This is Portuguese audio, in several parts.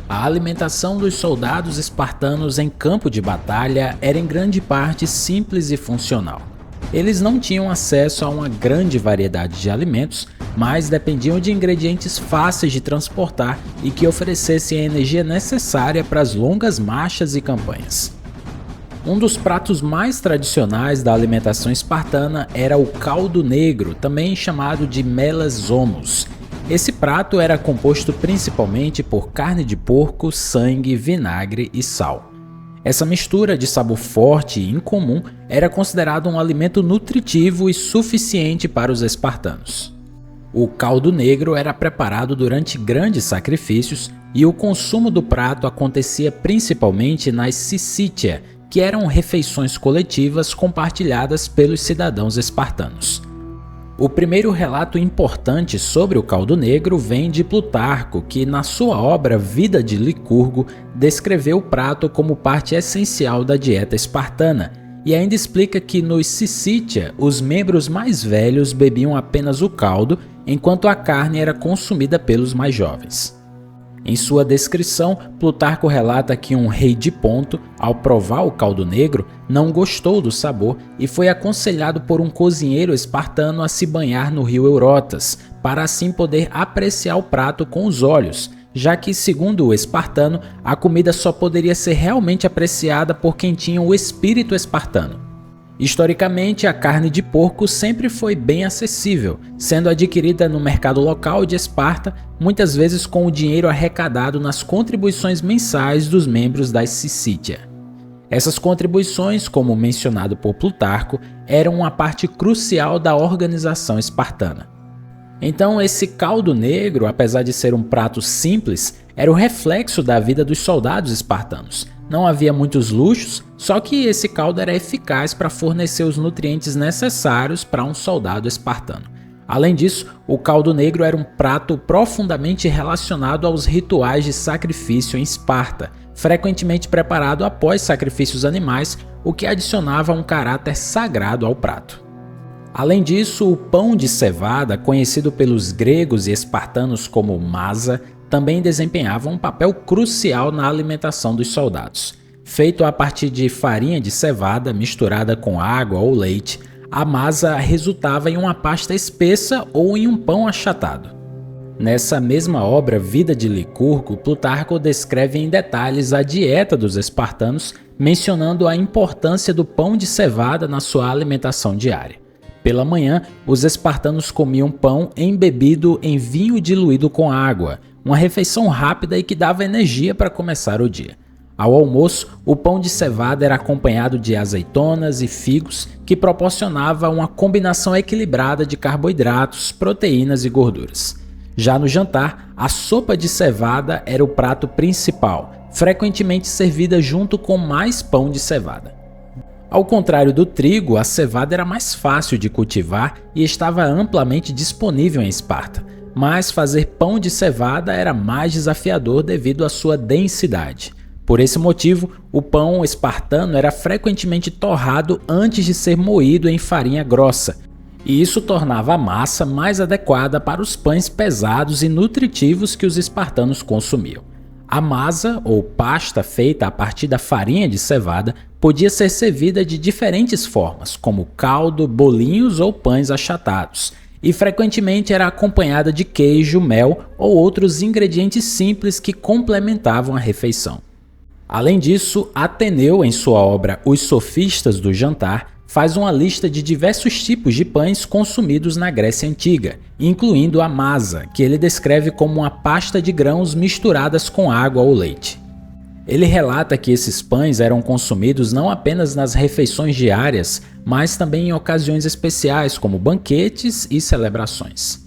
A alimentação dos soldados espartanos em campo de batalha era em grande parte simples e funcional. Eles não tinham acesso a uma grande variedade de alimentos, mas dependiam de ingredientes fáceis de transportar e que oferecessem a energia necessária para as longas marchas e campanhas. Um dos pratos mais tradicionais da alimentação espartana era o caldo negro, também chamado de melas homos. Esse prato era composto principalmente por carne de porco, sangue, vinagre e sal. Essa mistura de sabor forte e incomum era considerado um alimento nutritivo e suficiente para os espartanos. O caldo negro era preparado durante grandes sacrifícios e o consumo do prato acontecia principalmente nas syssitia, que eram refeições coletivas compartilhadas pelos cidadãos espartanos. O primeiro relato importante sobre o caldo negro vem de Plutarco, que na sua obra Vida de Licurgo descreveu o prato como parte essencial da dieta espartana, e ainda explica que nos syssitia os membros mais velhos bebiam apenas o caldo, enquanto a carne era consumida pelos mais jovens. Em sua descrição, Plutarco relata que um rei de Ponto, ao provar o caldo negro, não gostou do sabor e foi aconselhado por um cozinheiro espartano a se banhar no rio Eurotas, para assim poder apreciar o prato com os olhos, já que, segundo o espartano, a comida só poderia ser realmente apreciada por quem tinha o espírito espartano. Historicamente, a carne de porco sempre foi bem acessível, sendo adquirida no mercado local de Esparta, muitas vezes com o dinheiro arrecadado nas contribuições mensais dos membros das syssitia. Essas contribuições, como mencionado por Plutarco, eram uma parte crucial da organização espartana. Então, esse caldo negro, apesar de ser um prato simples, era o reflexo da vida dos soldados espartanos. Não havia muitos luxos, só que esse caldo era eficaz para fornecer os nutrientes necessários para um soldado espartano. Além disso, o caldo negro era um prato profundamente relacionado aos rituais de sacrifício em Esparta, frequentemente preparado após sacrifícios animais, o que adicionava um caráter sagrado ao prato. Além disso, o pão de cevada, conhecido pelos gregos e espartanos como masa, também desempenhava um papel crucial na alimentação dos soldados. Feito a partir de farinha de cevada misturada com água ou leite, a masa resultava em uma pasta espessa ou em um pão achatado. Nessa mesma obra, Vida de Licurgo, Plutarco descreve em detalhes a dieta dos espartanos, mencionando a importância do pão de cevada na sua alimentação diária. Pela manhã, os espartanos comiam pão embebido em vinho diluído com água, uma refeição rápida e que dava energia para começar o dia. Ao almoço, o pão de cevada era acompanhado de azeitonas e figos, que proporcionava uma combinação equilibrada de carboidratos, proteínas e gorduras. Já no jantar, a sopa de cevada era o prato principal, frequentemente servida junto com mais pão de cevada. Ao contrário do trigo, a cevada era mais fácil de cultivar e estava amplamente disponível em Esparta, mas fazer pão de cevada era mais desafiador devido à sua densidade. Por esse motivo, o pão espartano era frequentemente torrado antes de ser moído em farinha grossa, e isso tornava a massa mais adequada para os pães pesados e nutritivos que os espartanos consumiam. A masa, ou pasta feita a partir da farinha de cevada, podia ser servida de diferentes formas, como caldo, bolinhos ou pães achatados, e frequentemente era acompanhada de queijo, mel ou outros ingredientes simples que complementavam a refeição. Além disso, Ateneu, em sua obra Os Sofistas do Jantar, faz uma lista de diversos tipos de pães consumidos na Grécia Antiga, incluindo a masa, que ele descreve como uma pasta de grãos misturadas com água ou leite. Ele relata que esses pães eram consumidos não apenas nas refeições diárias, mas também em ocasiões especiais como banquetes e celebrações.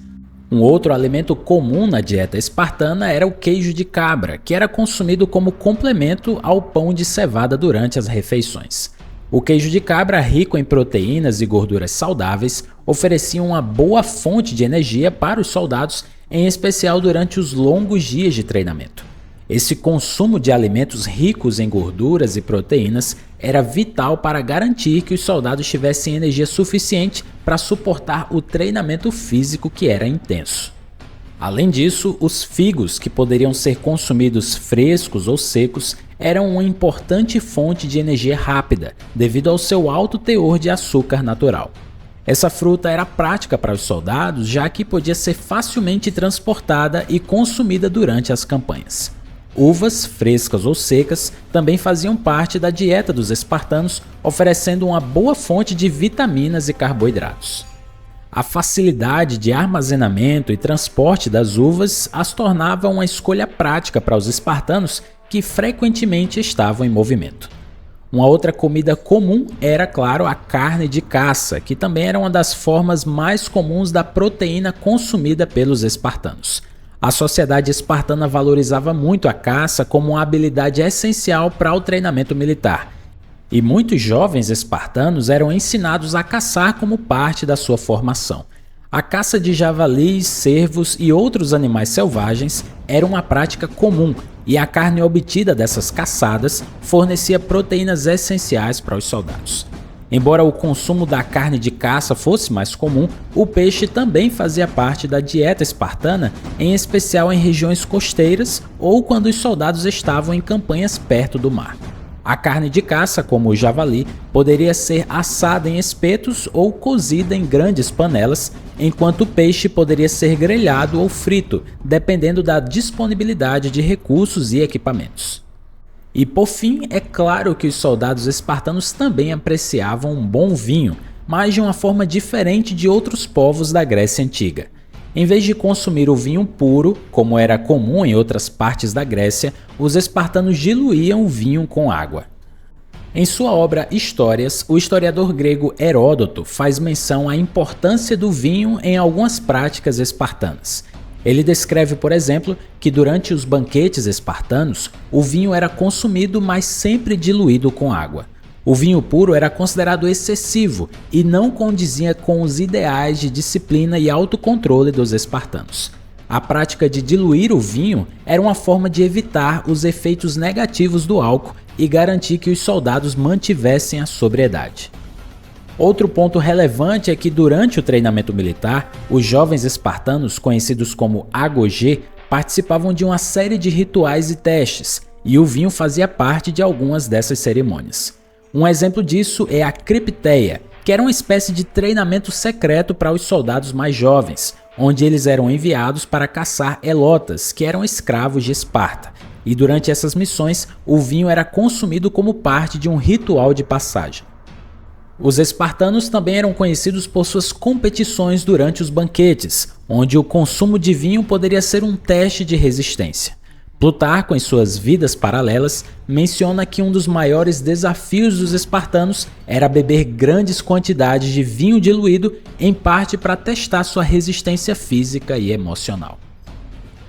Um outro alimento comum na dieta espartana era o queijo de cabra, que era consumido como complemento ao pão de cevada durante as refeições. O queijo de cabra, rico em proteínas e gorduras saudáveis, oferecia uma boa fonte de energia para os soldados, em especial durante os longos dias de treinamento. Esse consumo de alimentos ricos em gorduras e proteínas era vital para garantir que os soldados tivessem energia suficiente para suportar o treinamento físico que era intenso. Além disso, os figos, que poderiam ser consumidos frescos ou secos, eram uma importante fonte de energia rápida, devido ao seu alto teor de açúcar natural. Essa fruta era prática para os soldados, já que podia ser facilmente transportada e consumida durante as campanhas. Uvas, frescas ou secas, também faziam parte da dieta dos espartanos, oferecendo uma boa fonte de vitaminas e carboidratos. A facilidade de armazenamento e transporte das uvas as tornava uma escolha prática para os espartanos, que frequentemente estavam em movimento. Uma outra comida comum era, claro, a carne de caça, que também era uma das formas mais comuns da proteína consumida pelos espartanos. A sociedade espartana valorizava muito a caça como uma habilidade essencial para o treinamento militar, e muitos jovens espartanos eram ensinados a caçar como parte da sua formação. A caça de javalis, cervos e outros animais selvagens era uma prática comum, e a carne obtida dessas caçadas fornecia proteínas essenciais para os soldados. Embora o consumo da carne de caça fosse mais comum, o peixe também fazia parte da dieta espartana, em especial em regiões costeiras ou quando os soldados estavam em campanhas perto do mar. A carne de caça, como o javali, poderia ser assada em espetos ou cozida em grandes panelas, enquanto o peixe poderia ser grelhado ou frito, dependendo da disponibilidade de recursos e equipamentos. E por fim, é claro que os soldados espartanos também apreciavam um bom vinho, mas de uma forma diferente de outros povos da Grécia Antiga. Em vez de consumir o vinho puro, como era comum em outras partes da Grécia, os espartanos diluíam o vinho com água. Em sua obra Histórias, o historiador grego Heródoto faz menção à importância do vinho em algumas práticas espartanas. Ele descreve, por exemplo, que durante os banquetes espartanos, o vinho era consumido, mas sempre diluído com água. O vinho puro era considerado excessivo e não condizia com os ideais de disciplina e autocontrole dos espartanos. A prática de diluir o vinho era uma forma de evitar os efeitos negativos do álcool e garantir que os soldados mantivessem a sobriedade. Outro ponto relevante é que durante o treinamento militar, os jovens espartanos, conhecidos como agogê, participavam de uma série de rituais e testes, e o vinho fazia parte de algumas dessas cerimônias. Um exemplo disso é a cripteia, que era uma espécie de treinamento secreto para os soldados mais jovens, onde eles eram enviados para caçar helotas, que eram escravos de Esparta, e durante essas missões o vinho era consumido como parte de um ritual de passagem. Os espartanos também eram conhecidos por suas competições durante os banquetes, onde o consumo de vinho poderia ser um teste de resistência. Plutarco, em suas Vidas Paralelas, menciona que um dos maiores desafios dos espartanos era beber grandes quantidades de vinho diluído, em parte para testar sua resistência física e emocional.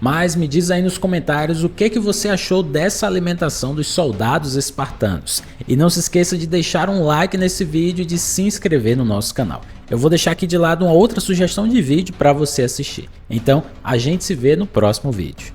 Mas me diz aí nos comentários o que você achou dessa alimentação dos soldados espartanos. E não se esqueça de deixar um like nesse vídeo e de se inscrever no nosso canal. Eu vou deixar aqui de lado uma outra sugestão de vídeo para você assistir. Então, a gente se vê no próximo vídeo.